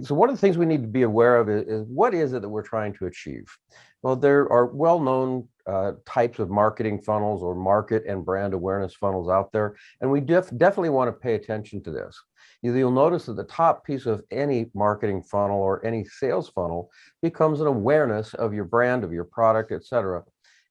So one of the things we need to be aware of is what is it that we're trying to achieve? Well, there are well-known types of marketing funnels or market and brand awareness funnels out there, and we definitely want to pay attention to this. You'll notice that the top piece of any marketing funnel or any sales funnel becomes an awareness of your brand, of your product, et cetera.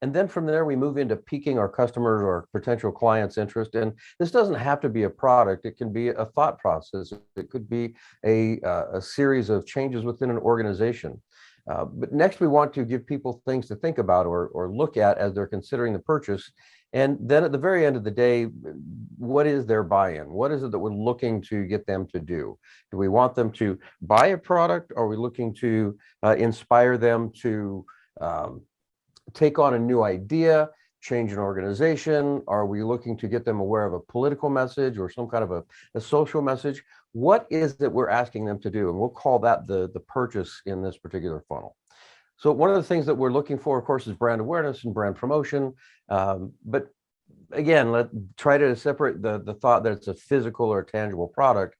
And then from there, we move into piquing our customers or potential clients' interest. And this doesn't have to be a product. It can be a thought process. It could be a series of changes within an organization. But next, we want to give people things to think about or look at as they're considering the purchase. And then at the very end of the day, what is their buy-in? What is it that we're looking to get them to do? Do we want them to buy a product? Are we looking to inspire them to take on a new idea, change an organization? Are we looking to get them aware of a political message or some kind of a social message? What is it we're asking them to do? And we'll call that the purchase in this particular funnel. So one of the things that we're looking for, of course, is brand awareness and brand promotion. But again, let's try to separate the thought that it's a physical or a tangible product.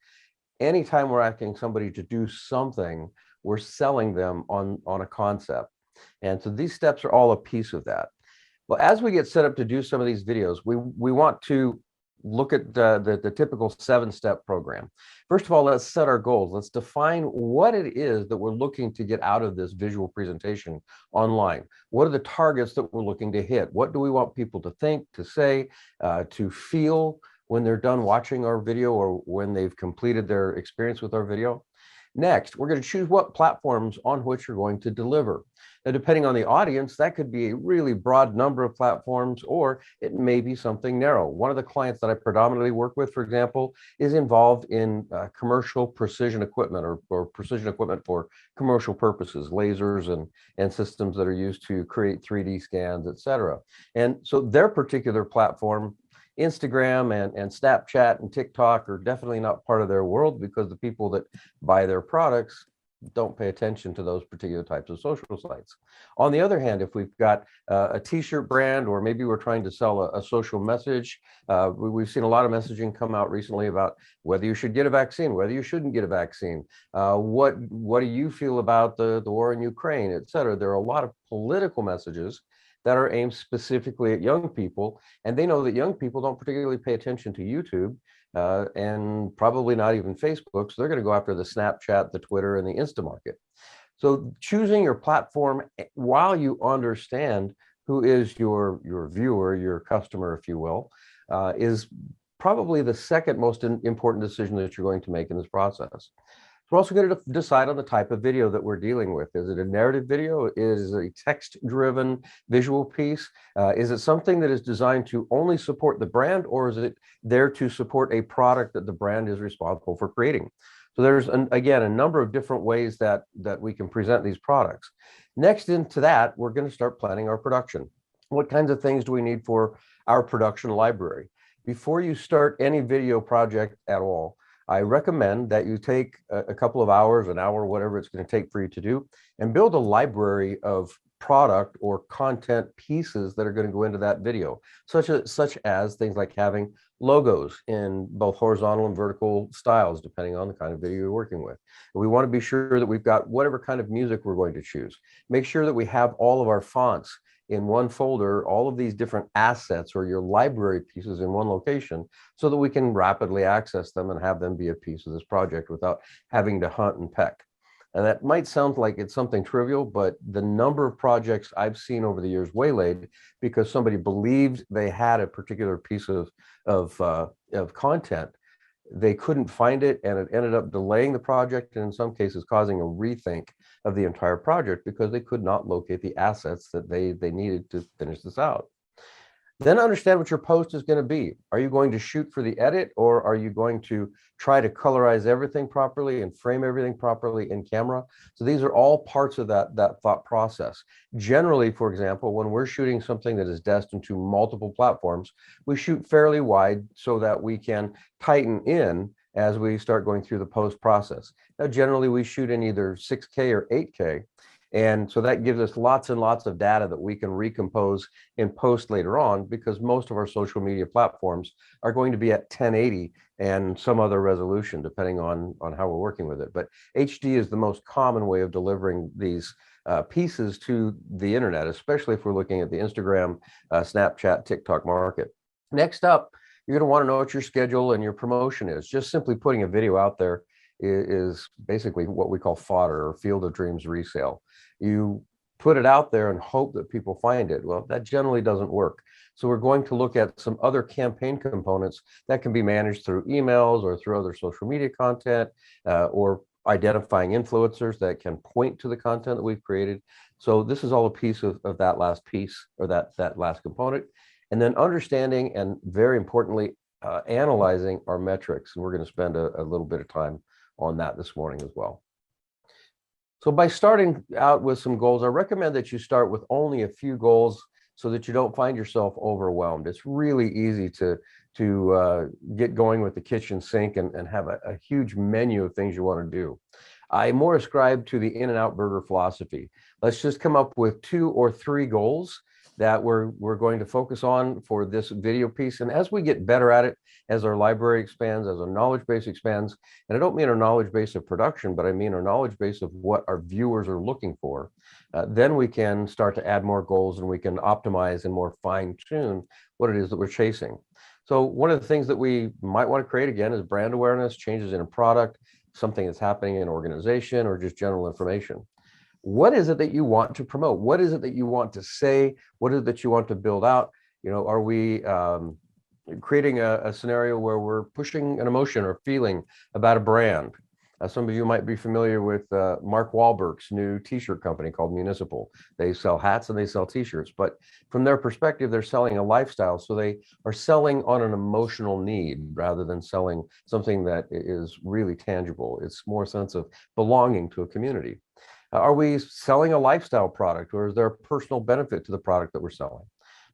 Anytime we're asking somebody to do something, we're selling them on a concept. And so these steps are all a piece of that. Well, as we get set up to do some of these videos, we want to look at the typical 7-step program. First of all, let's set our goals. Let's define what it is that we're looking to get out of this visual presentation online. What are the targets that we're looking to hit? What do we want people to think, to say, to feel when they're done watching our video or when they've completed their experience with our video? Next, we're going to choose what platforms on which you're going to deliver. Now, depending on the audience, that could be a really broad number of platforms, or it may be something narrow. One of the clients that I predominantly work with, for example, is involved in commercial precision equipment or precision equipment for commercial purposes, lasers and systems that are used to create 3D scans, et cetera. And so their particular platform, Instagram and Snapchat and TikTok, are definitely not part of their world because the people that buy their products don't pay attention to those particular types of social sites. On the other hand, if we've got a t-shirt brand, or maybe we're trying to sell a social message, we've seen a lot of messaging come out recently about whether you should get a vaccine, whether you shouldn't get a vaccine, what do you feel about the war in Ukraine, et cetera. There are a lot of political messages that are aimed specifically at young people, and they know that young people don't particularly pay attention to YouTube and probably not even Facebook, so they're going to go after the Snapchat, the Twitter, and the Insta market. So choosing your platform while you understand who is your viewer, your customer, if you will, is probably the second most important decision that you're going to make in this process. We're also going to decide on the type of video that we're dealing with. Is it a narrative video? Is it a text-driven visual piece? Is it something that is designed to only support the brand, or is it there to support a product that the brand is responsible for creating? So there's, again, a number of different ways that we can present these products. Next into that, we're going to start planning our production. What kinds of things do we need for our production library? Before you start any video project at all, I recommend that you take a couple of hours, an hour, whatever it's going to take for you to do, and build a library of product or content pieces that are going to go into that video, such as things like having logos in both horizontal and vertical styles, depending on the kind of video you're working with. We want to be sure that we've got whatever kind of music we're going to choose. Make sure that we have all of our fonts in one folder, all of these different assets or your library pieces in one location, so that we can rapidly access them and have them be a piece of this project without having to hunt and peck. And that might sound like it's something trivial, but the number of projects I've seen over the years waylaid because somebody believed they had a particular piece of content, they couldn't find it, and it ended up delaying the project, and in some cases causing a rethink of the entire project because they could not locate the assets that they needed to finish this out. Then understand what your post is going to be. Are you going to shoot for the edit, or are you going to try to colorize everything properly and frame everything properly in camera? So these are all parts of that thought process. Generally, for example, when we're shooting something that is destined to multiple platforms, we shoot fairly wide so that we can tighten in as we start going through the post process. Now, generally, we shoot in either 6K or 8K. And so that gives us lots and lots of data that we can recompose in post later on, because most of our social media platforms are going to be at 1080 and some other resolution, depending on how we're working with it. But HD is the most common way of delivering these pieces to the internet, especially if we're looking at the Instagram, Snapchat, TikTok market. Next up, you're going to want to know what your schedule and your promotion is. Just simply putting a video out there is basically what we call fodder or field of dreams resale. You put it out there and hope that people find it. Well, that generally doesn't work. So we're going to look at some other campaign components that can be managed through emails or through other social media content, or identifying influencers that can point to the content that we've created. So this is all a piece of that last piece, or that last component. And then understanding and, very importantly, analyzing our metrics. And we're going to spend a little bit of time on that this morning as well. So by starting out with some goals, I recommend that you start with only a few goals so that you don't find yourself overwhelmed. It's really easy to get going with the kitchen sink and have a huge menu of things you want to do. I more ascribe to the In-N-Out Burger philosophy. Let's just come up with 2 or 3 goals that we're going to focus on for this video piece. And as we get better at it, as our library expands, as our knowledge base expands, and I don't mean our knowledge base of production, but I mean our knowledge base of what our viewers are looking for, then we can start to add more goals, and we can optimize and more fine tune what it is that we're chasing. So one of the things that we might want to create again is brand awareness, changes in a product, something that's happening in an organization, or just general information. What is it that you want to promote? What is it that you want to say? What is it that you want to build out? Are we creating a scenario where we're pushing an emotion or feeling about a brand? Some of you might be familiar with Mark Wahlberg's new t-shirt company called Municipal. They sell hats and they sell t-shirts, but from their perspective, they're selling a lifestyle. So they are selling on an emotional need rather than selling something that is really tangible. It's more a sense of belonging to a community. Are we selling a lifestyle product, or is there a personal benefit to the product that we're selling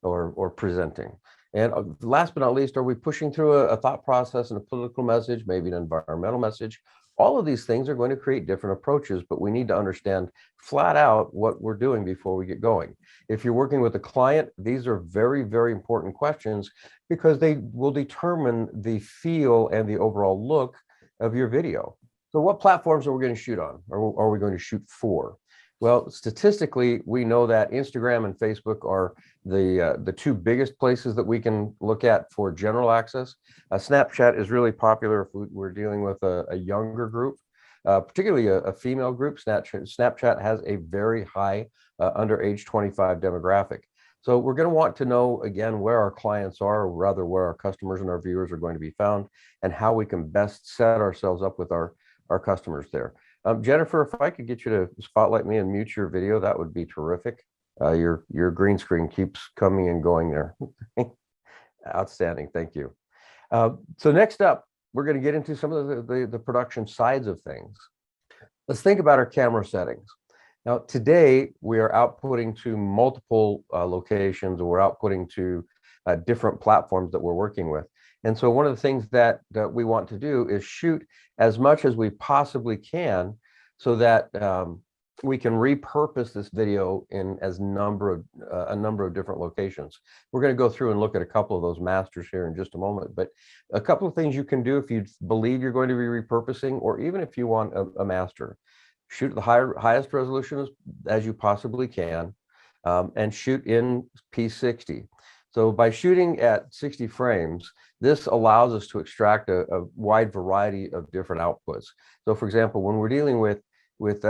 or presenting? And last but not least, are we pushing through a thought process and a political message, maybe an environmental message? All of these things are going to create different approaches, but we need to understand flat out what we're doing before we get going. If you're working with a client, these are very, very important questions, because they will determine the feel and the overall look of your video. So what platforms are we going to shoot on, or are we going to shoot for? Well, statistically, we know that Instagram and Facebook are the 2 biggest places that we can look at for general access. Snapchat is really popular if we're dealing with a younger group, particularly a female group. Snapchat has a very high under age 25 demographic. So we're going to want to know, again, where our clients are, or rather where our customers and our viewers are going to be found, and how we can best set ourselves up with our customers there. Jennifer, if I could get you to spotlight me and mute your video, that would be terrific. Your green screen keeps coming and going there. Outstanding, thank you. So next up, we're going to get into some of the production sides of things. Let's think about our camera settings. Now, today we are outputting to multiple locations, or we're outputting to different platforms that we're working with. And so one of the things that we want to do is shoot as much as we possibly can, so that we can repurpose this video in a number of different locations. We're going to go through and look at a couple of those masters here in just a moment, but a couple of things you can do if you believe you're going to be repurposing, or even if you want a master. Shoot the highest resolution as you possibly can, and shoot in P60. So by shooting at 60 frames, this allows us to extract a wide variety of different outputs. So for example, when we're dealing with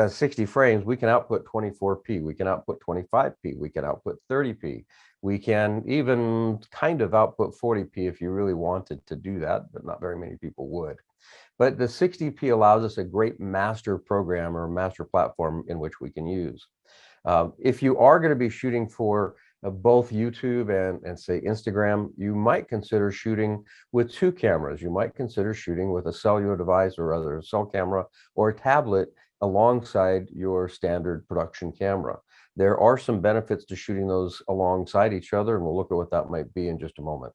60 frames, we can output 24p, we can output 25p, we can output 30p. We can even kind of output 40p if you really wanted to do that, but not very many people would. But the 60p allows us a great master program or master platform in which we can use. If you are going to be shooting for both YouTube and say Instagram, you might consider shooting with 2 cameras. You might consider shooting with a cellular device, or rather a cell camera or a tablet, alongside your standard production camera. There are some benefits to shooting those alongside each other, and we'll look at what that might be in just a moment.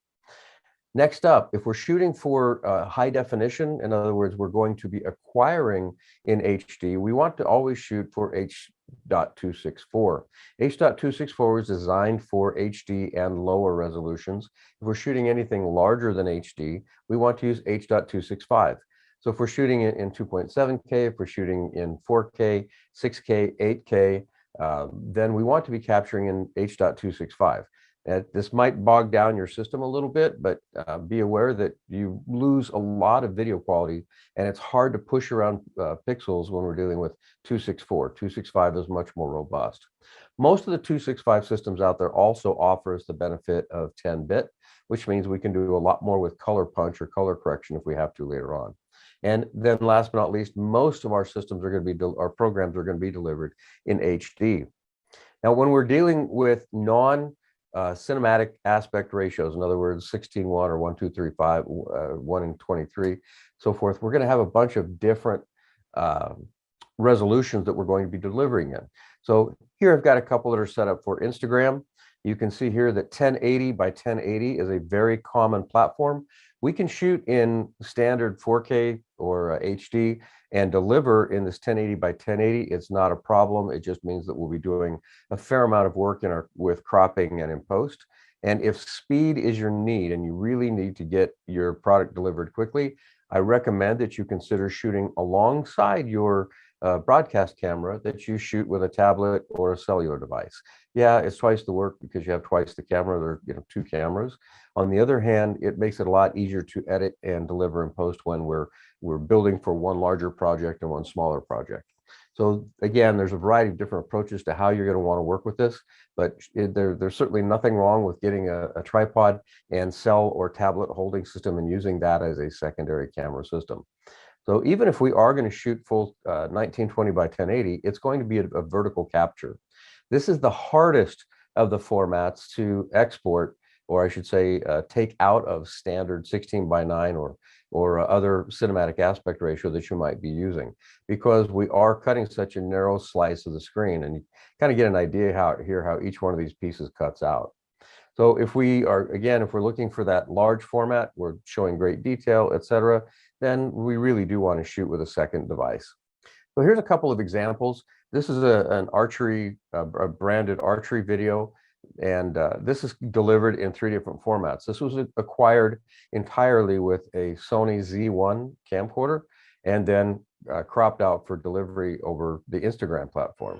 Next up, if we're shooting for high definition, in other words, we're going to be acquiring in HD, we want to always shoot for H.264. H.264 is designed for HD and lower resolutions. If we're shooting anything larger than HD, we want to use H.265. So if we're shooting it in 2.7K, if we're shooting in 4K, 6K, 8K, then we want to be capturing in H.265. This might bog down your system a little bit, but be aware that you lose a lot of video quality, and it's hard to push around pixels when we're dealing with 264. 265 is much more robust. Most of the 265 systems out there also offers the benefit of 10-bit, which means we can do a lot more with color punch or color correction if we have to later on. And then last but not least, most of our systems are going to be, our programs are going to be delivered in HD. Now, when we're dealing with cinematic aspect ratios, in other words, 16:1 or 1:2:3:5, 1:23, so forth, we're going to have a bunch of different resolutions that we're going to be delivering in. So here I've got a couple that are set up for Instagram. You can see here that 1080 by 1080 is a very common platform. We can shoot in standard 4K or HD and deliver in this 1080 by 1080. It's not a problem. It just means that we'll be doing a fair amount of work with cropping and in post. And if speed is your need and you really need to get your product delivered quickly, I recommend that you consider shooting alongside your broadcast camera that you shoot with a tablet or a cellular device. Yeah, it's twice the work because you have twice the camera. There are, two cameras. On the other hand, it makes it a lot easier to edit and deliver in post when we're building for one larger project and one smaller project. So again, there's a variety of different approaches to how you're going to want to work with this, but there's certainly nothing wrong with getting a tripod and cell or tablet holding system and using that as a secondary camera system. So even if we are going to shoot full 1920 by 1080, it's going to be a vertical capture. This is the hardest of the formats to export, or I should say, take out of standard 16 by 9 or other cinematic aspect ratio that you might be using, because we are cutting such a narrow slice of the screen, and you kind of get an idea how each one of these pieces cuts out. So if we're looking for that large format, we're showing great detail, etc., then we really do want to shoot with a second device. So here's a couple of examples. This is an archery, a branded archery video, and this is delivered in 3 different formats. This was acquired entirely with a Sony Z1 camcorder and then cropped out for delivery over the Instagram platform.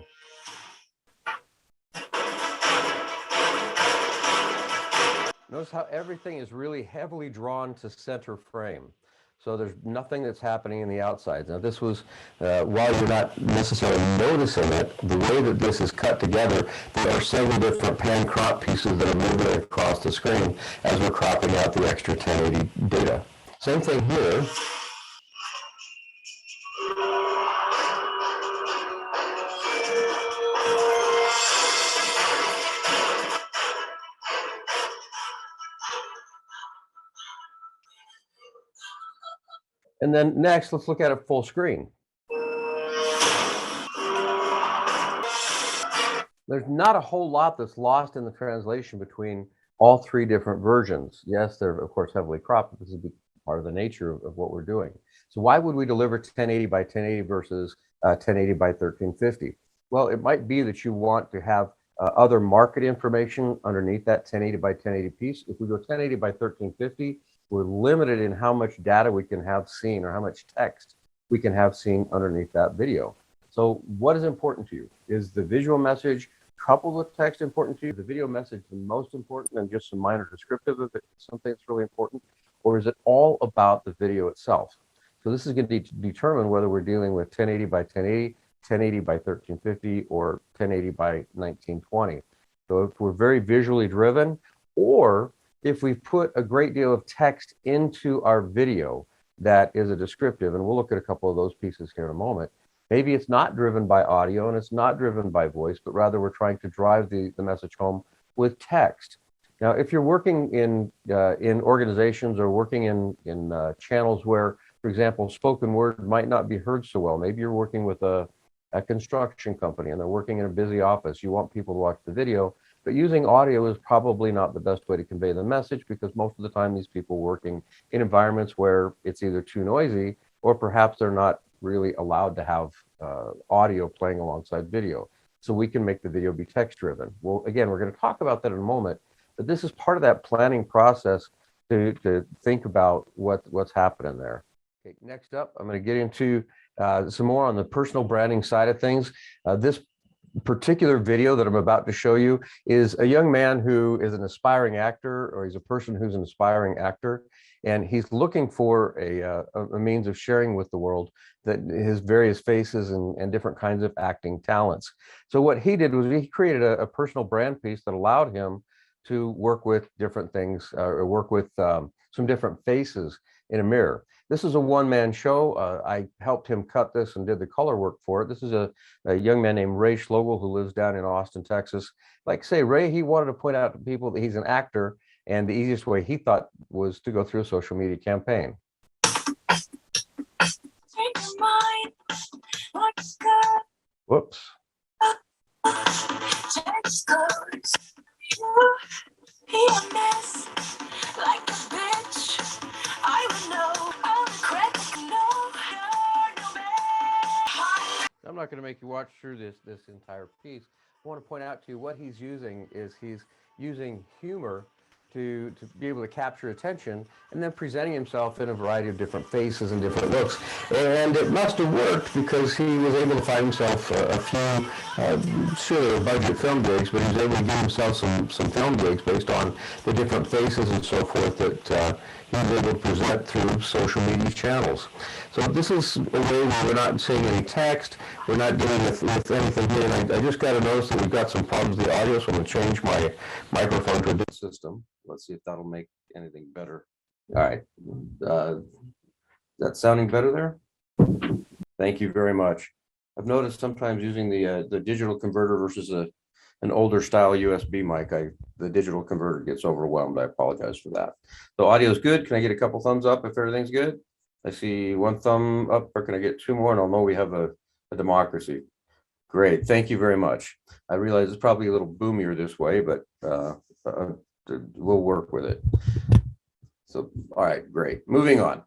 Notice how everything is really heavily drawn to center frame. So there's nothing that's happening in the outsides. Now this was, while you're not necessarily noticing it, the way that this is cut together, there are several different pan crop pieces that are moving across the screen as we're cropping out the extra 1080 data. Same thing here. And then next, let's look at it full screen. There's not a whole lot that's lost in the translation between all 3 different versions. Yes, they're of course heavily cropped, but this is part of the nature of what we're doing. So why would we deliver 1080 by 1080 versus 1080 by 1350? Well, it might be that you want to have other market information underneath that 1080 by 1080 piece. If we go 1080 by 1350, we're limited in how much data we can have seen or how much text we can have seen underneath that video. So what is important to you? Is the visual message coupled with text important to you? The video message the most important and just some minor descriptive of it, something that's really important? Or is it all about the video itself? So this is going to determine whether we're dealing with 1080 by 1080, 1080 by 1350, or 1080 by 1920. So if we're very visually driven, or if we put a great deal of text into our video that is a descriptive, and we'll look at a couple of those pieces here in a moment, maybe it's not driven by audio and it's not driven by voice, but rather we're trying to drive the message home with text. Now, if you're working in organizations or working in channels where, for example, spoken word might not be heard so well, maybe you're working with a construction company and they're working in a busy office, you want people to watch the video, but using audio is probably not the best way to convey the message, because most of the time these people working in environments where it's either too noisy or perhaps they're not really allowed to have audio playing alongside video. So we can make the video be text driven. Well, again, we're going to talk about that in a moment, but this is part of that planning process to think about what's happening there. Okay, next up, I'm going to get into some more on the personal branding side of things. This particular video that I'm about to show you is a young man who is an aspiring actor, or he's a person who's an aspiring actor, and he's looking for a means of sharing with the world that his various faces and different kinds of acting talents. So what he did was he created a personal brand piece that allowed him to work with different things, or work with some different faces in a mirror. This is a one-man show. I helped him cut this and did the color work for it. This is a young man named Ray Schloegel who lives down in Austin, Texas. Like I say, Ray, he wanted to point out to people that he's an actor, and the easiest way he thought was to go through a social media campaign. Whoops. I'm not going to make you watch through this entire piece. I want to point out to you what he's using is he's using humor to be able to capture attention, and then presenting himself in a variety of different faces and different looks. And it must have worked, because he was able to find himself a few sort of budget film gigs, but he was able to give himself some film gigs based on the different faces and so forth that he was able to present through social media channels. So this is a way where we're not saying any text, we're not dealing with anything here. And I just got to notice that we've got some problems with the audio, so I'm going to change my microphone to a different system. Let's see if that'll make anything better. All right. That's sounding better there? Thank you very much. I've noticed sometimes using the digital converter versus an older style USB mic, the digital converter gets overwhelmed. I apologize for that. So audio is good. Can I get a couple thumbs up if everything's good? I see one thumb up, or can I get two more? And I'll know we have a democracy. Great. Thank you very much. I realize it's probably a little boomier this way, but we'll work with it. So, all right, great. Moving on.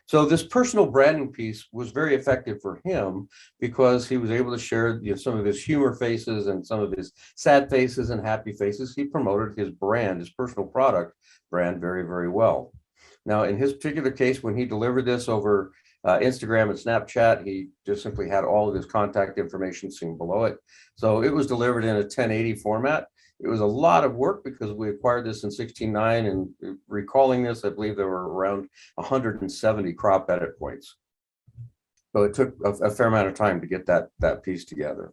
So this personal branding piece was very effective for him, because he was able to share some of his humor faces and some of his sad faces and happy faces. He promoted his brand, his personal product brand, very, very well. Now, in his particular case, when he delivered this over Instagram and Snapchat, he just simply had all of his contact information seen below it. So it was delivered in a 1080 format. It was a lot of work, because we acquired this in 16:9, and recalling this, I believe there were around 170 crop edit points. So it took a fair amount of time to get that piece together.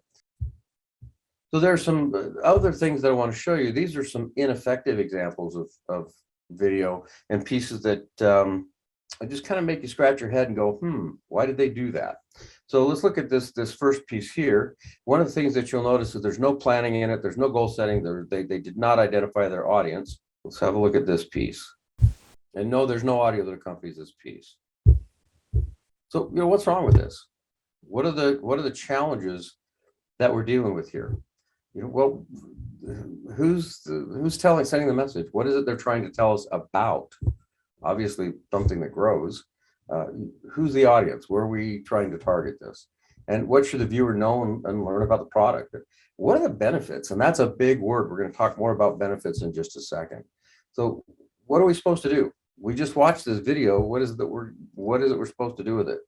So there's some other things that I want to show you. These are some ineffective examples of video and pieces that just kind of make you scratch your head and go, why did they do that? So let's look at this first piece here. One of the things that you'll notice is there's no planning in it. There's no goal setting. They did not identify their audience. Let's have a look at this piece. And no, there's no audio that accompanies this piece. So, what's wrong with this? What are the challenges that we're dealing with here? Well, who's sending the message? What is it they're trying to tell us about? Obviously, something that grows. Who's the audience? Where are we trying to target this? And what should the viewer know and learn about the product? What are the benefits? And that's a big word. We're going to talk more about benefits in just a second. So what are we supposed to do? We just watched this video. What is it we're supposed to do with it?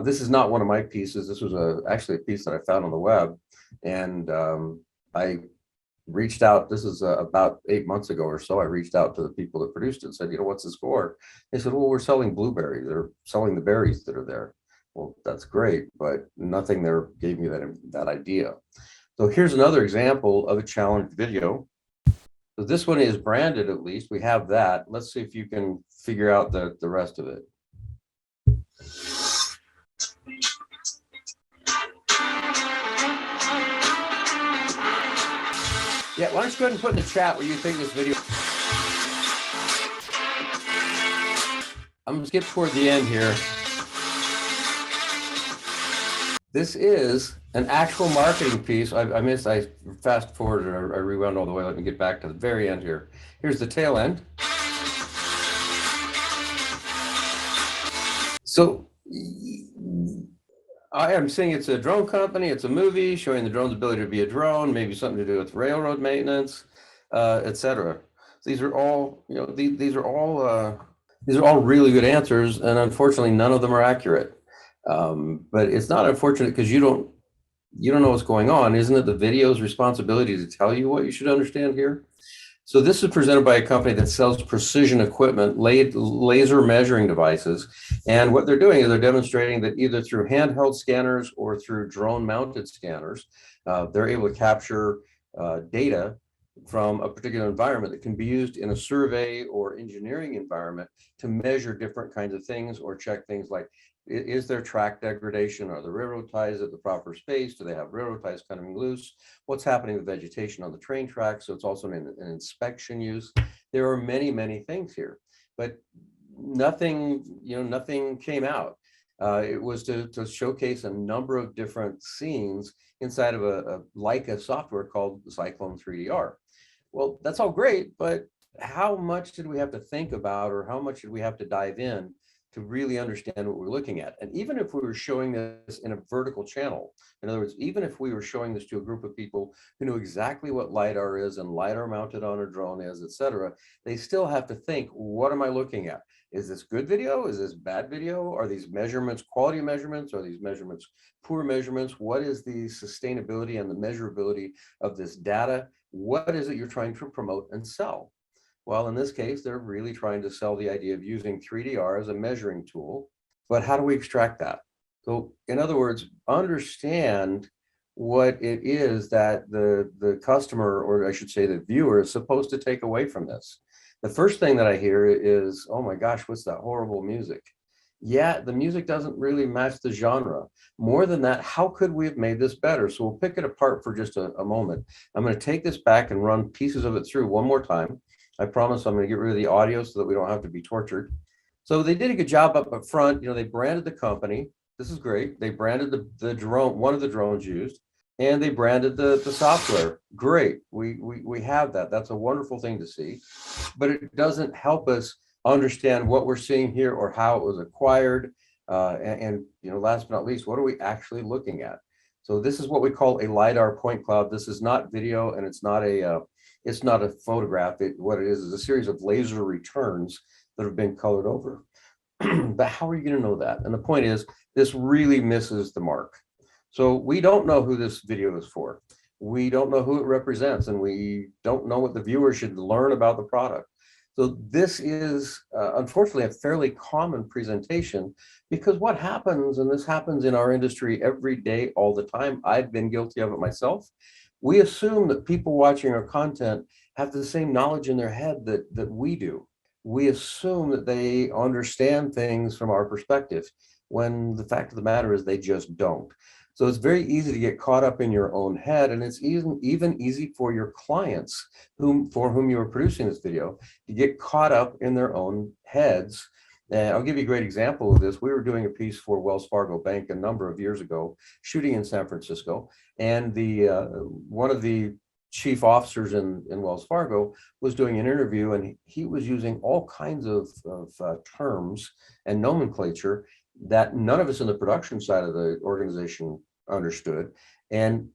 This is not one of my pieces. This was actually a piece that I found on the web. And I reached out, this is about 8 months ago or so, I reached out to the people that produced it and said, what's this for? They said, well, we're selling blueberries. They're selling the berries that are there. Well, that's great, but nothing there gave me that idea. So here's another example of a challenge video. So this one is branded, at least. We have that. Let's see if you can figure out the rest of it. Yeah, why don't you go ahead and put in the chat what you think this video. I'm going to skip toward the end here. This is an actual marketing piece. I fast forwarded, I rewound all the way. Let me get back to the very end here. Here's the tail end. So I am saying it's a drone company. It's a movie showing the drone's ability to be a drone, maybe something to do with railroad maintenance, etc. These are all, these are all really good answers, and unfortunately, none of them are accurate. But it's not unfortunate because you don't know what's going on. Isn't it the video's responsibility to tell you what you should understand here? So this is presented by a company that sells precision equipment, laser measuring devices. And what they're doing is they're demonstrating that either through handheld scanners or through drone mounted scanners, they're able to capture data from a particular environment that can be used in a survey or engineering environment to measure different kinds of things or check things like, is there track degradation? Are the railroad ties at the proper space? Do they have railroad ties coming loose? What's happening with vegetation on the train tracks? So it's also an inspection use. There are many, many things here, but nothing came out. It was to showcase a number of different scenes inside of a Leica software called Cyclone 3DR. Well, that's all great, but how much did we have to think about, or how much did we have to dive in to really understand what we're looking at? And even if we were showing this in a vertical channel, in other words, even if we were showing this to a group of people who knew exactly what LiDAR is and LiDAR mounted on a drone is, et cetera, they still have to think, what am I looking at? Is this good video? Is this bad video? Are these measurements quality measurements? Are these measurements poor measurements? What is the sustainability and the measurability of this data? What is it you're trying to promote and sell? Well, in this case, they're really trying to sell the idea of using 3DR as a measuring tool, but how do we extract that? So in other words, understand what it is that the customer, or I should say the viewer, is supposed to take away from this. The first thing that I hear is, oh my gosh, what's that horrible music? Yeah, the music doesn't really match the genre. More than that, how could we have made this better? So we'll pick it apart for just a moment. I'm going to take this back and run pieces of it through one more time. I promise I'm going to get rid of the audio so that we don't have to be tortured. So they did a good job up front. They branded the company. This is great. They branded the drone, one of the drones used, and they branded the software. Great. We have that. That's a wonderful thing to see, but it doesn't help us understand what we're seeing here or how it was acquired. And last but not least, what are we actually looking at? So this is what we call a LiDAR point cloud. This is not video, and it's not a photograph. What it is a series of laser returns that have been colored over. But how are you going to know that? And the point is, this really misses the mark. So we don't know who this video is for. We don't know who it represents, and we don't know what the viewer should learn about the product. So this is unfortunately a fairly common presentation, because what happens, and this happens in our industry every day, all the time, I've been guilty of it myself, we assume that people watching our content have the same knowledge in their head that we do. We assume that they understand things from our perspective, when the fact of the matter is they just don't. So it's very easy to get caught up in your own head, and it's even easy for your clients for whom you are producing this video to get caught up in their own heads. And I'll give you a great example of this. We were doing a piece for Wells Fargo Bank a number of years ago, shooting in San Francisco, and one of the chief officers in Wells Fargo was doing an interview, and he was using all kinds of terms and nomenclature that none of us in the production side of the organization understood. And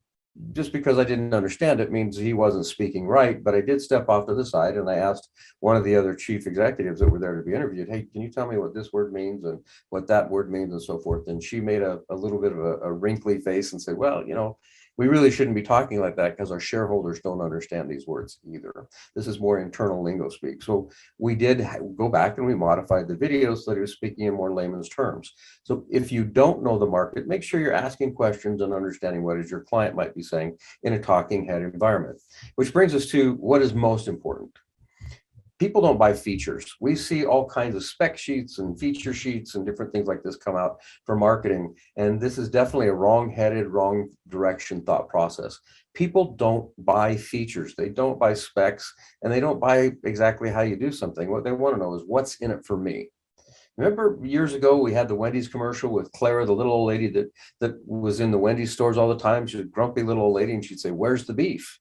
just because I didn't understand it means he wasn't speaking right. But I did step off to the side and I asked one of the other chief executives that were there to be interviewed, hey, can you tell me what this word means and what that word means and so forth? And she made a little bit of a wrinkly face and said, well, we really shouldn't be talking like that because our shareholders don't understand these words either. This is more internal lingo speak. So we did go back and we modified the video so that he was speaking in more layman's terms. So if you don't know the market, make sure you're asking questions and understanding what is your client might be saying in a talking head environment. Which brings us to what is most important. People don't buy features. We see all kinds of spec sheets and feature sheets and different things like this come out for marketing. And this is definitely a wrong-headed, wrong direction thought process. People don't buy features. They don't buy specs, and they don't buy exactly how you do something. What they want to know is what's in it for me. Remember years ago, we had the Wendy's commercial with Clara, the little old lady that was in the Wendy's stores all the time. She's a grumpy little old lady, and she'd say, "Where's the beef?"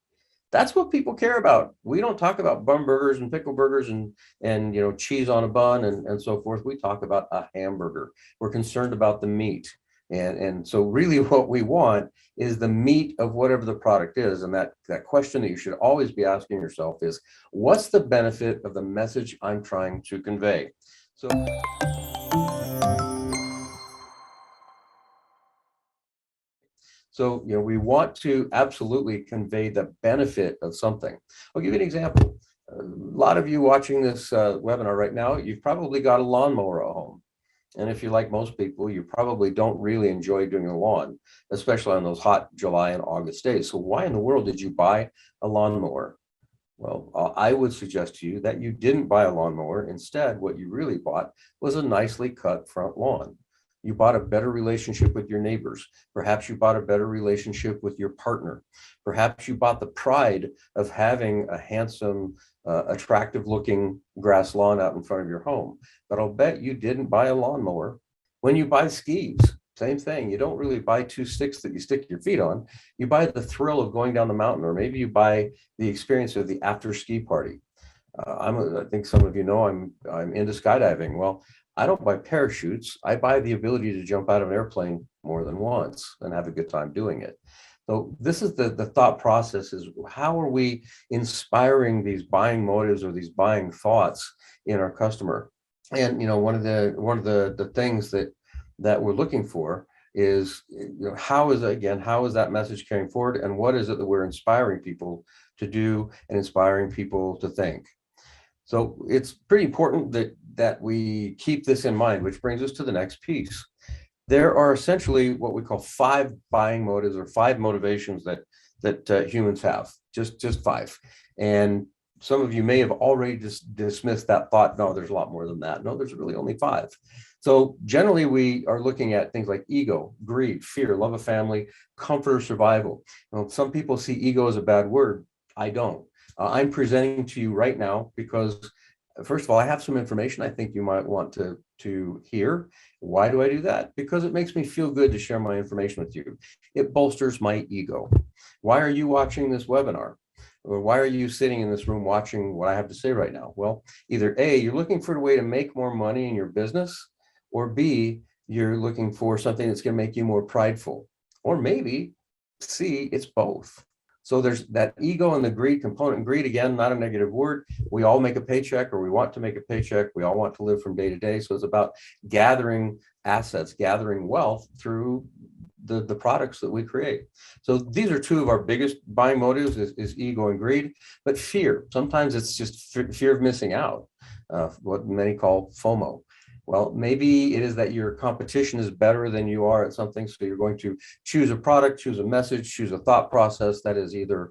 That's what people care about. We don't talk about bun burgers and pickle burgers and cheese on a bun and so forth. We talk about a hamburger. We're concerned about the meat. And so really what we want is the meat of whatever the product is. And that question that you should always be asking yourself is, what's the benefit of the message I'm trying to convey? So we want to absolutely convey the benefit of something. I'll give you an example. A lot of you watching this webinar right now, you've probably got a lawnmower at home. And if you're like most people, you probably don't really enjoy doing the lawn, especially on those hot July and August days. So why in the world did you buy a lawnmower? Well, I would suggest to you that you didn't buy a lawnmower. Instead, what you really bought was a nicely cut front lawn. You bought a better relationship with your neighbors. Perhaps you bought a better relationship with your partner. Perhaps you bought the pride of having a handsome, attractive looking grass lawn out in front of your home. But I'll bet you didn't buy a lawnmower. When you buy skis, same thing. You don't really buy two sticks that you stick your feet on. You buy the thrill of going down the mountain, or maybe you buy the experience of the after ski party. I think some of you know I'm into skydiving. Well, I don't buy parachutes. I buy the ability to jump out of an airplane more than once and have a good time doing it. So this is the thought process: is how are we inspiring these buying motives or these buying thoughts in our customer? And one of the things that we're looking for is, how is that message carrying forward, and what is it that we're inspiring people to do and inspiring people to think? So it's pretty important that we keep this in mind, which brings us to the next piece. There are essentially what we call 5 buying motives, or 5 motivations that humans have, just 5. And some of you may have already dismissed that thought. No, there's a lot more than that. No, there's really only 5. So generally, we are looking at things like ego, greed, fear, love of family, comfort, or survival. Some people see ego as a bad word. I don't. I'm presenting to you right now because, first of all, I have some information I think you might want to hear. Why do I do that? Because it makes me feel good to share my information with you. It bolsters my ego. Why are you watching this webinar? Or why are you sitting in this room watching what I have to say right now? Well, either A, you're looking for a way to make more money in your business, or B, you're looking for something that's going to make you more prideful, or maybe C, it's both. So there's that ego and the greed component. And greed, again, not a negative word. We all make a paycheck, or we want to make a paycheck. We all want to live from day to day. So it's about gathering assets, gathering wealth through the products that we create. So these are 2 of our biggest buying motives is ego and greed. But fear, sometimes it's just fear of missing out, what many call FOMO. Well, maybe it is that your competition is better than you are at something. So you're going to choose a product, choose a message, choose a thought process that is either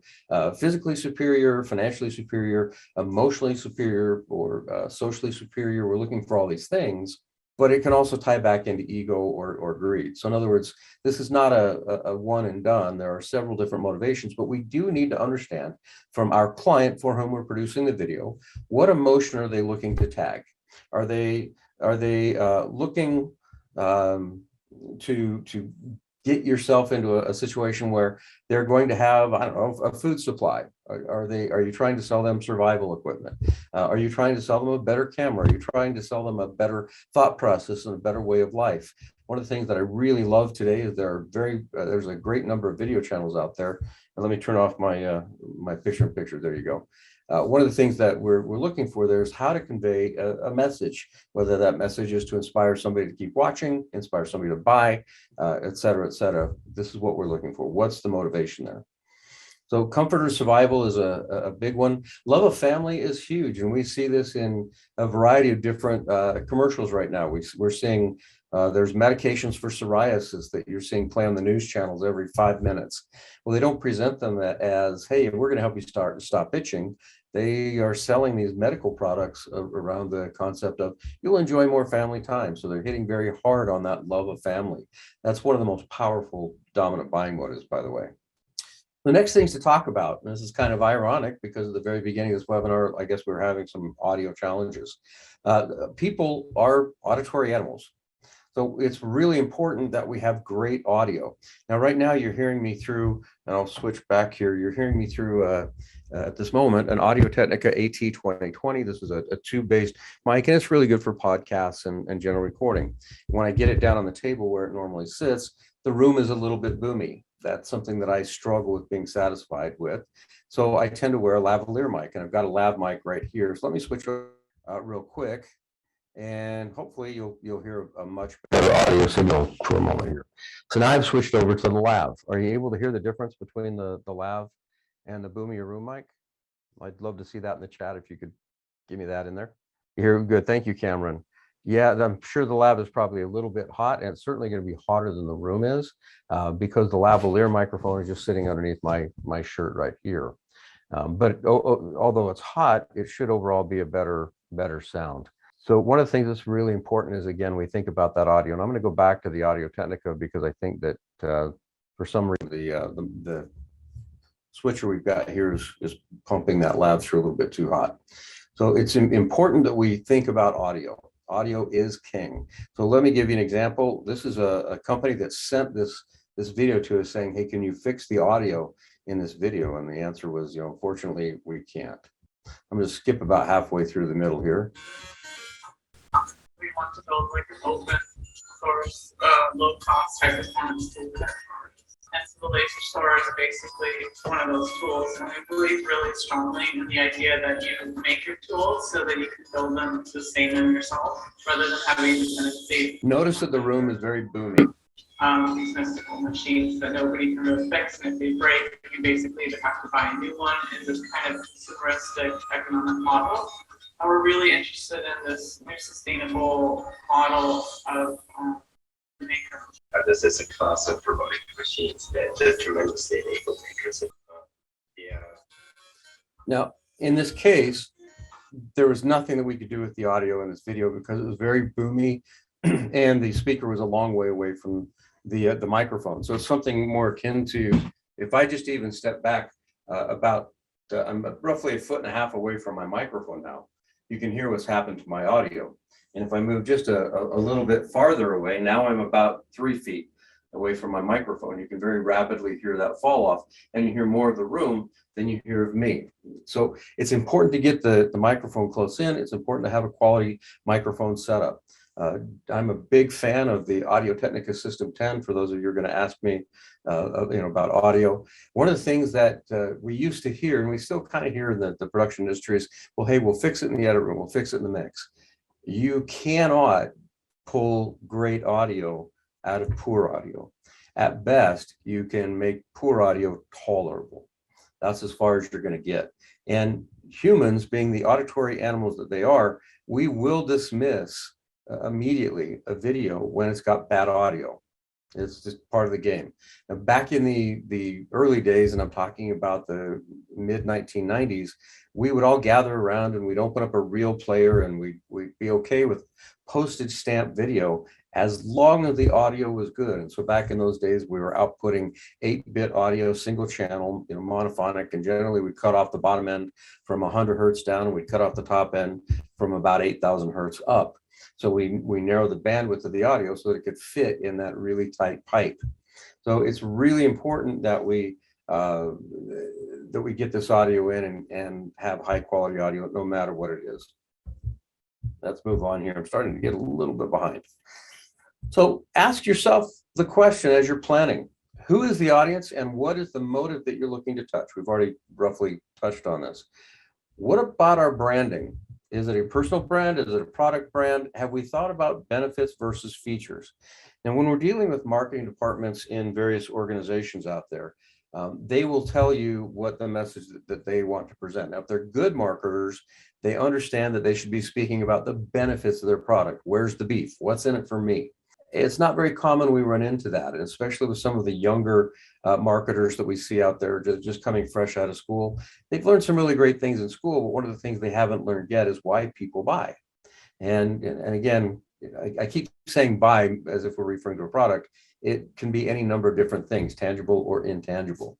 physically superior, financially superior, emotionally superior, or socially superior. We're looking for all these things, but it can also tie back into ego or greed. So in other words, this is not a one and done. There are several different motivations, but we do need to understand from our client for whom we're producing the video, what emotion are they looking to tag? Are they looking to get yourself into a situation where they're going to have, I don't know, a food supply? Are you trying to sell them survival equipment? Are you trying to sell them a better camera? Are you trying to sell them a better thought process and a better way of life? One of the things that I really love today is there's a great number of video channels out there. And let me turn off my my picture. There you go. One of the things that we're looking for there is how to convey a message, whether that message is to inspire somebody to keep watching, inspire somebody to buy, et cetera, et cetera. This is what we're looking for. What's the motivation there? So comfort or survival is a big one. Love of family is huge. And we see this in a variety of different commercials right now. We're seeing there's medications for psoriasis that you're seeing play on the news channels every 5 minutes. Well, they don't present them as, hey, we're going to help you stop itching. They are selling these medical products around the concept of you'll enjoy more family time. So they're hitting very hard on that love of family. That's one of the most powerful dominant buying motives, by the way. The next things to talk about, and this is kind of ironic because at the very beginning of this webinar, I guess we were having some audio challenges. People are auditory animals. So it's really important that we have great audio. Now, right now you're hearing me through, and I'll switch back here. You're hearing me through, at this moment, an Audio-Technica AT2020. This is a tube-based mic, and it's really good for podcasts and general recording. When I get it down on the table where it normally sits, the room is a little bit boomy. That's something that I struggle with being satisfied with. So I tend to wear a lavalier mic, and I've got a lav mic right here. So let me switch over real quick, and hopefully you'll hear a much better audio signal for a moment here. So now I've switched over to the lav. Are you able to hear the difference between the lav and the boomier room mic? I'd love to see that in the chat if you could give me that in there. You're good. Thank you, Cameron. Yeah, I'm sure the lav is probably a little bit hot, and it's certainly going to be hotter than the room is because the lavalier microphone is just sitting underneath my shirt right here. But although it's hot, it should overall be a better sound. So one of the things that's really important is, again, we think about that audio, and I'm going to go back to the Audio-Technica because I think that for some reason the switcher we've got here is pumping that lav through a little bit too hot. So it's important that we think about audio. Audio is king. So let me give you an example. This is a company that sent this video to us saying, hey, can you fix the audio in this video? And the answer was, unfortunately, we can't. I'm going to skip about halfway through the middle here. We want to build like an open source, low cost, high performance tool. And so the laser store is basically one of those tools, and we believe really strongly in the idea that you make your tools so that you can build them, sustain them yourself, rather than having to kind of save. Notice that the room is very boomy. These mystical machines that nobody can really fix, and if they break, you basically either have to buy a new one in this kind of consumeristic economic model. And we're really interested in this new sustainable model of maker. This is a class of robotic machines that tremendously enable makers. Yeah. Now, in this case, there was nothing that we could do with the audio in this video because it was very boomy, and the speaker was a long way away from the microphone. So it's something more akin to, if I just even step back I'm roughly 1.5 feet away from my microphone now, you can hear what's happened to my audio. And if I move just a little bit farther away, now I'm about 3 feet away from my microphone. You can very rapidly hear that fall off, and you hear more of the room than you hear of me. So it's important to get the microphone close in. It's important to have a quality microphone setup. I'm a big fan of the Audio-Technica System 10, for those of you who are going to ask me about audio. One of the things that we used to hear, and we still kind of hear in the production industry, is, well, hey, we'll fix it in the edit room, we'll fix it in the mix. You cannot pull great audio out of poor audio. At best, you can make poor audio tolerable. That's as far as you're going to get. And humans, being the auditory animals that they are, we will dismiss immediately a video when it's got bad audio. It's just part of the game. Now, back in the early days, and I'm talking about the mid-1990s, we would all gather around and we'd open up a real player, and we'd be okay with postage stamp video as long as the audio was good. And so back in those days, we were outputting 8-bit audio, single channel, monophonic, and generally we cut off the bottom end from 100 hertz down, and we cut off the top end from about 8,000 hertz up. So we narrow the bandwidth of the audio so that it could fit in that really tight pipe. So it's really important that we get this audio in and have high quality audio, no matter what it is. Let's move on here. I'm starting to get a little bit behind. So ask yourself the question as you're planning: who is the audience, and what is the motive that you're looking to touch? We've already roughly touched on this. What about our branding? Is it a personal brand? Is it a product brand? Have we thought about benefits versus features? And when we're dealing with marketing departments in various organizations out there, they will tell you what the message that they want to present. Now, if they're good marketers, they understand that they should be speaking about the benefits of their product. Where's the beef? What's in it for me? It's not very common we run into that, and especially with some of the younger marketers that we see out there just coming fresh out of school. They've learned some really great things in school, but one of the things they haven't learned yet is why people buy. And again, I keep saying buy as if we're referring to a product. It can be any number of different things, tangible or intangible.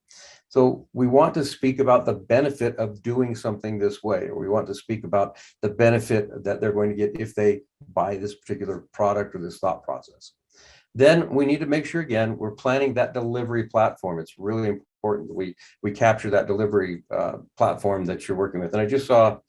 So we want to speak about the benefit of doing something this way, or we want to speak about the benefit that they're going to get if they buy this particular product or this thought process. Then we need to make sure, again, we're planning that delivery platform. It's really important that we capture that delivery platform that you're working with. And I just saw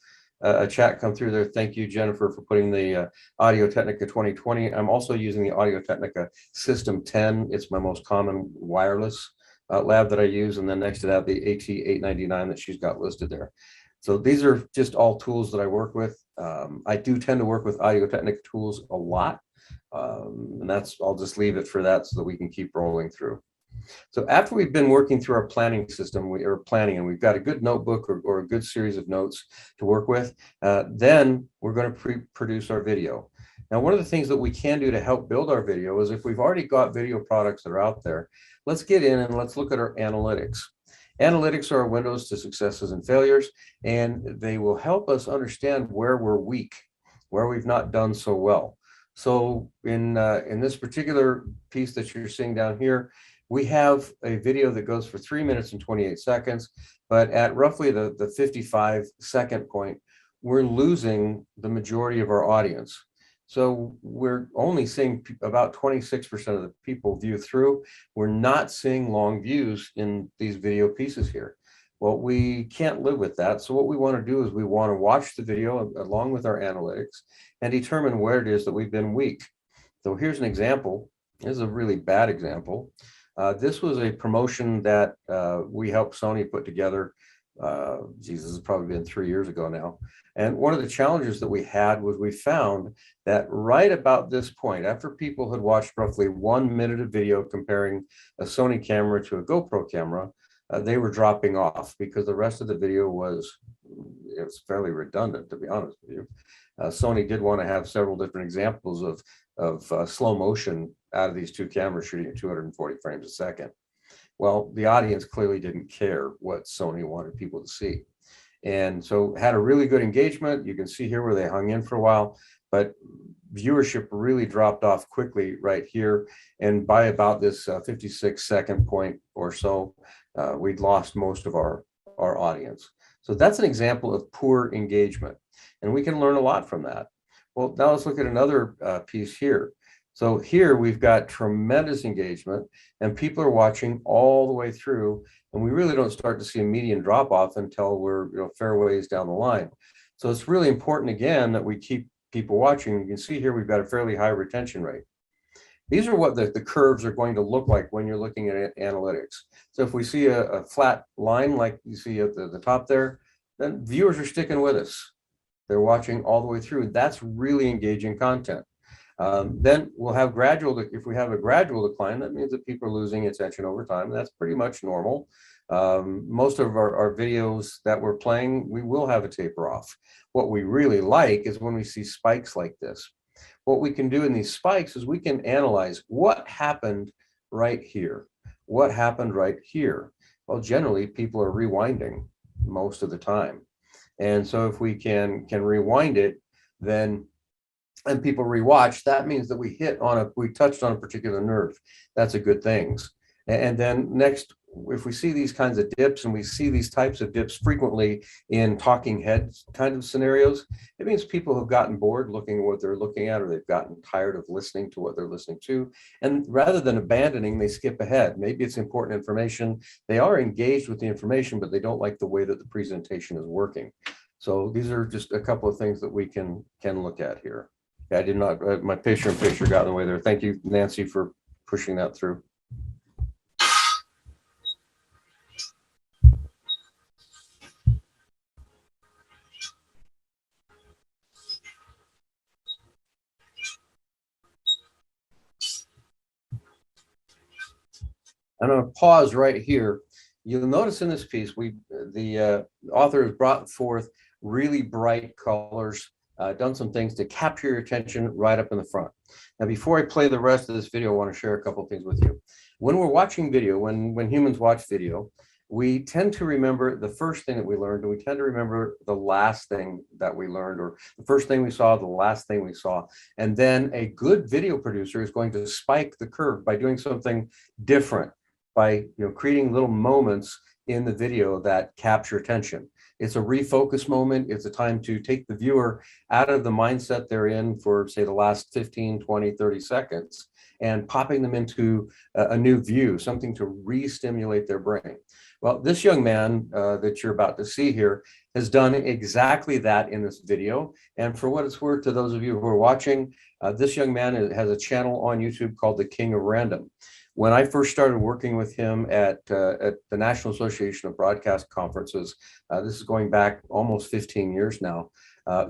a chat come through there. Thank you, Jennifer, for putting the Audio Technica 2020. I'm also using the Audio Technica System 10. It's my most common wireless lab that I use. And then next to that, the AT899 that she's got listed there. So these are just all tools that I work with. I do tend to work with Audio Technica tools a lot. And I'll just leave it for that so that we can keep rolling through. So after we've been working through our planning system, and we've got a good notebook or a good series of notes to work with, then we're going to produce our video. Now, one of the things that we can do to help build our video is if we've already got video products that are out there, let's get in and let's look at our analytics. Analytics are windows to successes and failures, and they will help us understand where we're weak, where we've not done so well. So in this particular piece that you're seeing down here, we have a video that goes for 3 minutes and 28 seconds, but at roughly the 55-second point, we're losing the majority of our audience. So we're only seeing about 26% of the people view through. We're not seeing long views in these video pieces here. Well, we can't live with that. So what we want to do is we want to watch the video along with our analytics and determine where it is that we've been weak. So here's an example. This is a really bad example. This was a promotion that we helped Sony put together. This has probably been 3 years ago now. And one of the challenges that we had was we found that right about this point, after people had watched roughly 1 minute of video comparing a Sony camera to a GoPro camera, they were dropping off because the rest of the video was fairly redundant, to be honest with you. Sony did want to have several different examples of slow motion out of these two cameras shooting at 240 frames a second. Well, the audience clearly didn't care what Sony wanted people to see. And so had a really good engagement. You can see here where they hung in for a while, but viewership really dropped off quickly right here. And by about this 56-second point or so, we'd lost most of our audience. So that's an example of poor engagement. And we can learn a lot from that. Well, now let's look at another piece here. So here we've got tremendous engagement and people are watching all the way through, and we really don't start to see a median drop off until we're fair ways down the line. So it's really important, again, that we keep people watching. You can see here we've got a fairly high retention rate. These are what the curves are going to look like when you're looking at analytics. So if we see a flat line like you see at the top there, then viewers are sticking with us. They're watching all the way through. That's really engaging content. Then we'll have if we have a gradual decline, that means that people are losing attention over time. That's pretty much normal. Most of our videos that we're playing, we will have a taper off. What we really like is when we see spikes like this. What we can do in these spikes is we can analyze what happened right here. What happened right here? Well, generally people are rewinding most of the time. And so if we can rewind it, then and people rewatch, that means that we touched on a particular nerve. That's a good thing. And then next, if we see these kinds of dips, and we see these types of dips frequently in talking heads kind of scenarios, it means people have gotten bored looking at what they're looking at, or they've gotten tired of listening to what they're listening to. And rather than abandoning, they skip ahead. Maybe it's important information. They are engaged with the information, but they don't like the way that the presentation is working. So these are just a couple of things that we can look at here. I did not, my picture got in the way there. Thank you, Nancy, for pushing that through. I'm going to pause right here. You'll notice in this piece, the author has brought forth really bright colors, done some things to capture your attention right up in the front. Now, before I play the rest of this video, I want to share a couple of things with you. When we're watching video, when humans watch video, we tend to remember the first thing that we learned, and we tend to remember the last thing that we learned, or the first thing we saw, the last thing we saw. And then a good video producer is going to spike the curve by doing something different, by creating little moments in the video that capture attention. It's a refocus moment. It's a time to take the viewer out of the mindset they're in for, say, the last 15, 20, 30 seconds and popping them into a new view, something to re-stimulate their brain. Well, this young man that you're about to see here has done exactly that in this video. And for what it's worth to those of you who are watching, this young man has a channel on YouTube called The King of Random. When I first started working with him at the National Association of Broadcast Conferences, this is going back almost 15 years now,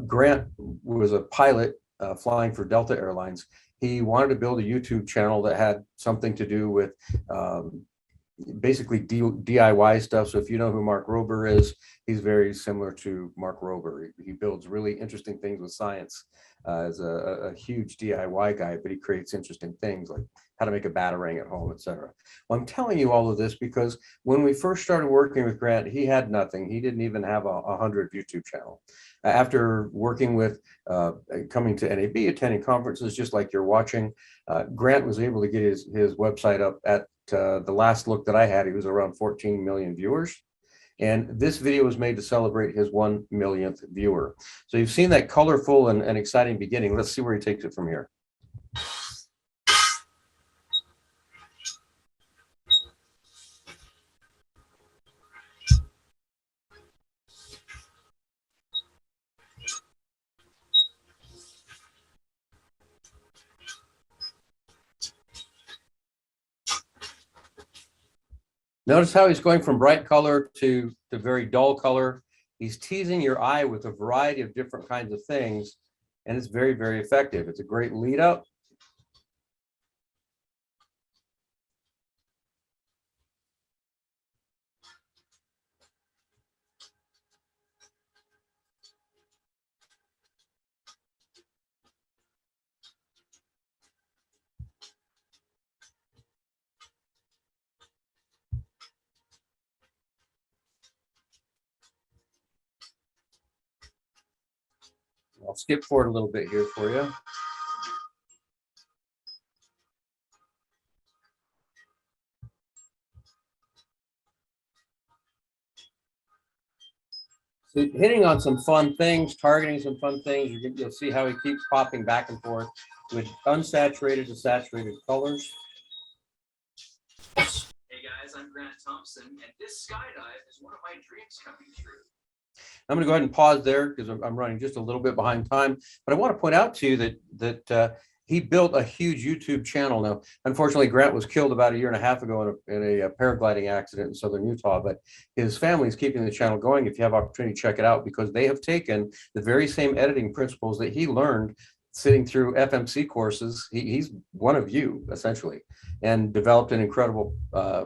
Grant was a pilot flying for Delta Airlines. He wanted to build a YouTube channel that had something to do with basically DIY stuff. So if you know who Mark Rober is, he's very similar to Mark Rober. He builds really interesting things with science as a huge DIY guy, but he creates interesting things like how to make a batarang at home, etc. Well, I'm telling you all of this because when we first started working with Grant, he had nothing. He didn't even have a 100 YouTube channel. After working with, coming to NAB, attending conferences, just like you're watching, Grant was able to get his website up at the last look that I had. He was around 14 million viewers. And this video was made to celebrate his 1 millionth viewer. So you've seen that colorful and exciting beginning. Let's see where he takes it from here. Notice how he's going from bright color to very dull color. He's teasing your eye with a variety of different kinds of things, and it's very, very effective. It's a great lead up. I'll skip forward a little bit here for you. So hitting on some fun things, targeting some fun things, you'll see how he keeps popping back and forth with unsaturated to saturated colors. Hey guys, I'm Grant Thompson, and this skydive is one of my dreams coming true. I'm going to go ahead and pause there because I'm running just a little bit behind time. But I want to point out to you that he built a huge YouTube channel. Now, unfortunately, Grant was killed about a year and a half ago in a paragliding accident in southern Utah. But his family is keeping the channel going. If you have opportunity, check it out because they have taken the very same editing principles that he learned sitting through FMC courses. He's one of you, essentially, and developed an incredible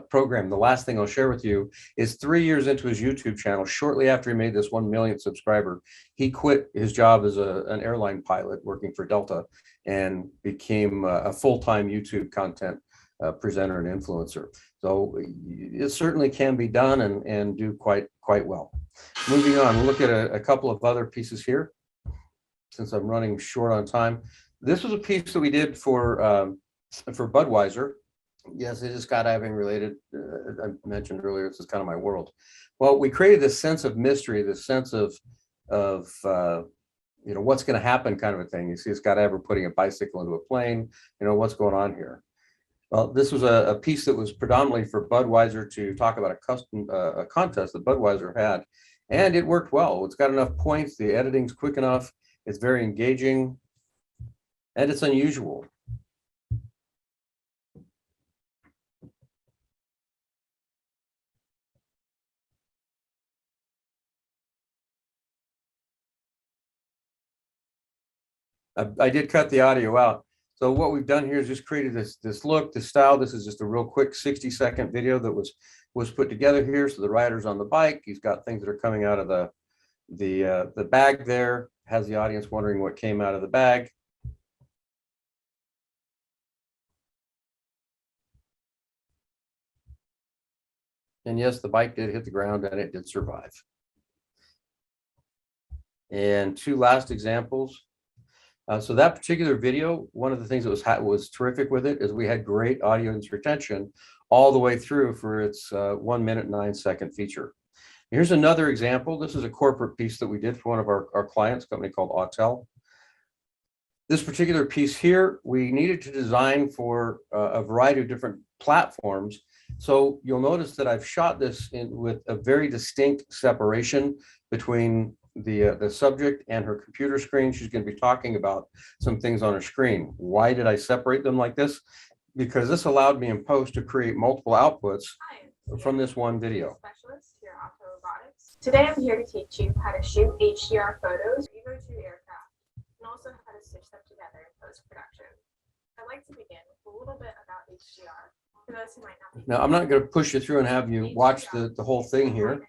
program. The last thing I'll share with you is 3 years into his YouTube channel, shortly after he made this 1 millionth subscriber, he quit his job as an airline pilot working for Delta and became a full-time YouTube content presenter and influencer. So it certainly can be done and do quite well. Moving on, we'll look at a couple of other pieces here, since I'm running short on time. This was a piece that we did for Budweiser. Yes, it is skydiving related. I mentioned earlier, this is kind of my world. Well, we created this sense of mystery, this sense of you know, what's going to happen kind of a thing. You see a skydiver putting a bicycle into a plane, you know, what's going on here? Well, this was a piece that was predominantly for Budweiser to talk about a contest that Budweiser had, and it worked well. It's got enough points, the editing's quick enough, it's very engaging, and it's unusual. I did cut the audio out. So what we've done here is just created this look, this style. This is just a real quick 60-second video that was put together here. So the rider's on the bike. He's got things that are coming out of the bag there. Has the audience wondering what came out of the bag. And yes, the bike did hit the ground and it did survive. And two last examples. So that particular video, one of the things that was terrific with it is we had great audience retention all the way through for its 1 minute 9-second feature. Here's another example. This is a corporate piece that we did for one of our clients, a company called Autel. This particular piece here, we needed to design for a variety of different platforms. So you'll notice that I've shot this with a very distinct separation between the subject and her computer screen. She's going to be talking about some things on her screen. Why did I separate them like this? Because this allowed me in post to create multiple outputs from this one video. Specialist here at Auto Robotics. Today I'm here to teach you how to shoot HDR photos of Evo 2 aircraft and also how to stitch them together in post-production. I'd like to begin with a little bit about HDR for those who might not be. Now, I'm not going to push you through and have you watch the whole thing here,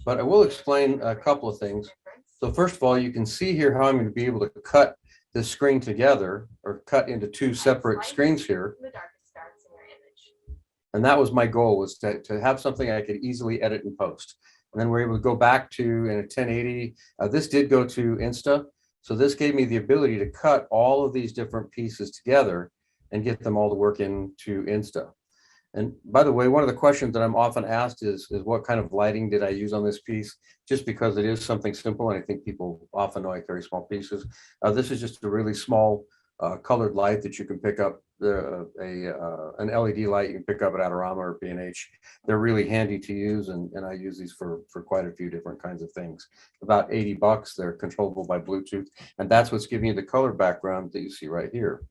but I will explain a couple of things. So first of all, you can see here how I'm going to be able to cut this screen together or cut into two separate screens here. And that was my goal, was to have something I could easily edit and post. And then we're able to go back to in a 1080. This did go to Insta. So this gave me the ability to cut all of these different pieces together and get them all to work into Insta. And by the way, one of the questions that I'm often asked is what kind of lighting did I use on this piece? Just because it is something simple, and I think people often know I carry small pieces. This is just a really small colored light that you can pick up, an LED light you can pick up at Adorama or B&H. They're really handy to use, and I use these for quite a few different kinds of things. About $80, they're controllable by Bluetooth, and that's what's giving you the color background that you see right here.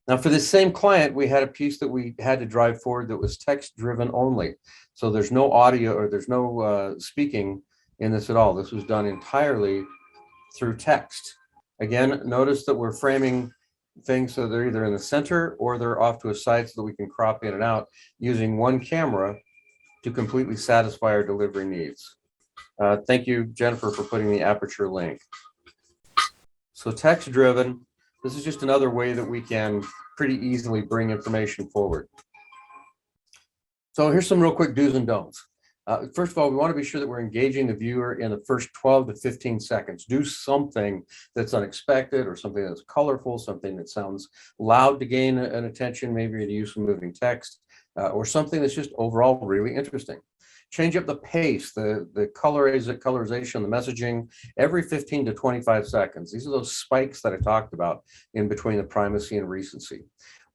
Now, for this same client, we had a piece that we had to drive forward that was text-driven only. So there's no audio or there's no speaking in this at all. This was done entirely through text. Again, notice that we're framing things so they're either in the center or they're off to a side so that we can crop in and out using one camera to completely satisfy our delivery needs. Thank you, Jennifer, for putting the aperture link. So text-driven. This is just another way that we can pretty easily bring information forward. So here's some real quick do's and don'ts. First of all, we want to be sure that we're engaging the viewer in the first 12 to 15 seconds. Do something that's unexpected or something that's colorful, something that sounds loud to gain an attention, maybe to use some moving text, or something that's just overall really interesting. Change up the pace, the colorization, the messaging every 15 to 25 seconds. These are those spikes that I talked about in between the primacy and recency.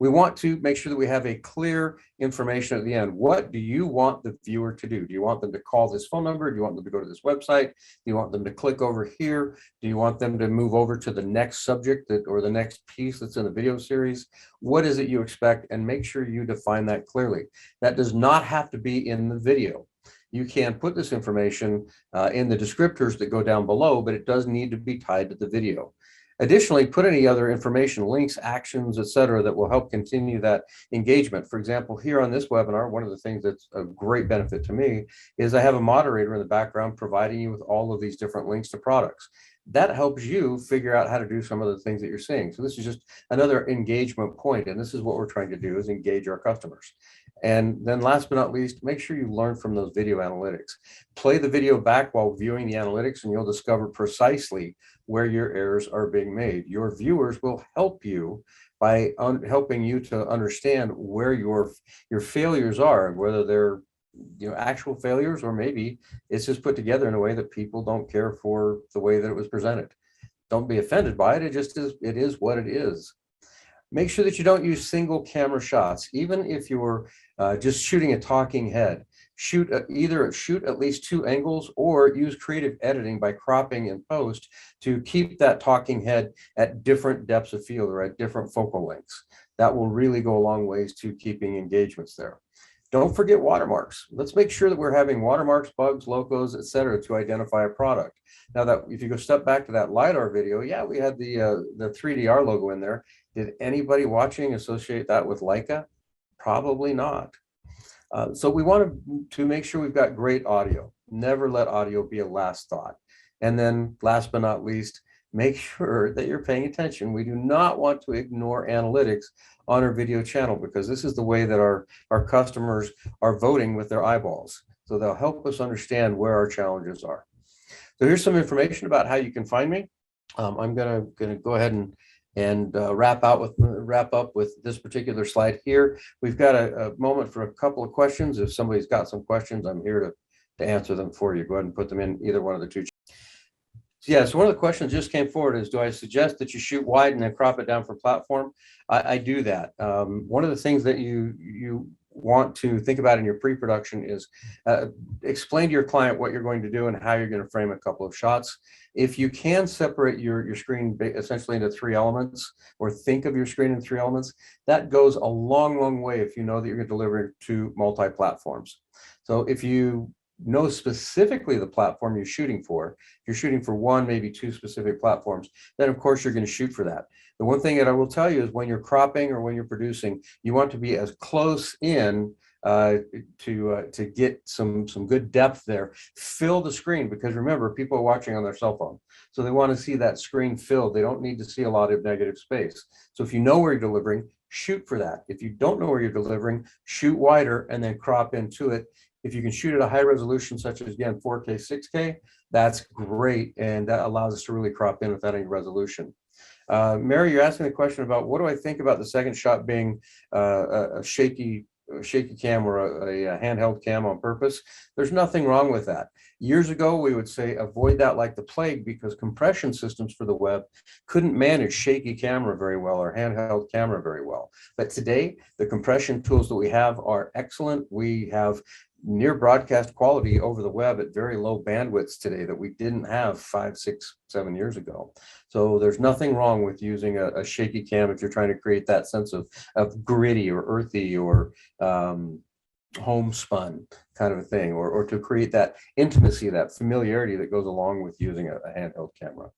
We want to make sure that we have a clear information at the end. What do you want the viewer to do? Do you want them to call this phone number? Do you want them to go to this website? Do you want them to click over here? Do you want them to move over to the next subject or the next piece that's in the video series? What is it you expect? And make sure you define that clearly. That does not have to be in the video. You can put this information in the descriptors that go down below, but it does need to be tied to the video. Additionally, put any other information, links, actions, etc., that will help continue that engagement. For example, here on this webinar, one of the things that's a great benefit to me is I have a moderator in the background providing you with all of these different links to products. That helps you figure out how to do some of the things that you're seeing. So this is just another engagement point, and this is what we're trying to do, is engage our customers. And then last but not least, make sure you learn from those video analytics. Play the video back while viewing the analytics, and you'll discover precisely where your errors are being made. Your viewers will help you by helping you to understand where your failures are, whether they're actual failures, or maybe it's just put together in a way that people don't care for the way that it was presented. Don't be offended by it. It just is. It is what it is. Make sure that you don't use single camera shots, even if you're just shooting a talking head. Either shoot at least 2 angles, or use creative editing by cropping in post to keep that talking head at different depths of field or at different focal lengths. That will really go a long ways to keeping engagements there. Don't forget watermarks. Let's make sure that we're having watermarks, bugs, logos, etc., to identify a product. Now, that if you go step back to that LiDAR video, yeah, we had the 3DR logo in there. Did anybody watching associate that with Leica? Probably not. So we want to make sure we've got great audio. Never let audio be a last thought. And then last but not least, make sure that you're paying attention. We do not want to ignore analytics on our video channel, because this is the way that our customers are voting with their eyeballs. So they'll help us understand where our challenges are. So here's some information about how you can find me. I'm gonna go ahead and wrap up with this particular slide here. We've got a moment for a couple of questions. If somebody's got some questions, I'm here to answer them for you. Go ahead and put them in either one of the two. Yeah, so one of the questions just came forward is, do I suggest that you shoot wide and then crop it down for platform? I do that. One of the things that you want to think about in your pre-production is explain to your client what you're going to do and how you're going to frame a couple of shots. If you can separate your screen essentially into 3 elements, or think of your screen in 3 elements, that goes a long way if you know that you're going to deliver to multi-platforms. So if you know specifically the platform you're shooting for, if you're shooting for 1, maybe 2 specific platforms, then of course you're going to shoot for that. The one thing that I will tell you is when you're cropping or when you're producing, you want to be as close in to get some good depth there. Fill the screen, because remember, people are watching on their cell phone, so they want to see that screen filled. They don't need to see a lot of negative space. So if you know where you're delivering, shoot for that. If you don't know where you're delivering, shoot wider and then crop into it. If you can shoot at a high resolution, such as, again, 4K, 6K, that's great. And that allows us to really crop in without any resolution. Mary, you're asking a question about what do I think about the second shot being a shaky cam or a handheld cam on purpose. There's nothing wrong with that. Years ago, we would say avoid that like the plague, because compression systems for the web couldn't manage shaky camera very well or handheld camera very well. But today, the compression tools that we have are excellent. We have near broadcast quality over the web at very low bandwidths today that we didn't have 5, 6, 7 years ago. So there's nothing wrong with using a shaky cam if you're trying to create that sense of gritty or earthy or homespun kind of a thing, or to create that intimacy, that familiarity that goes along with using a handheld camera.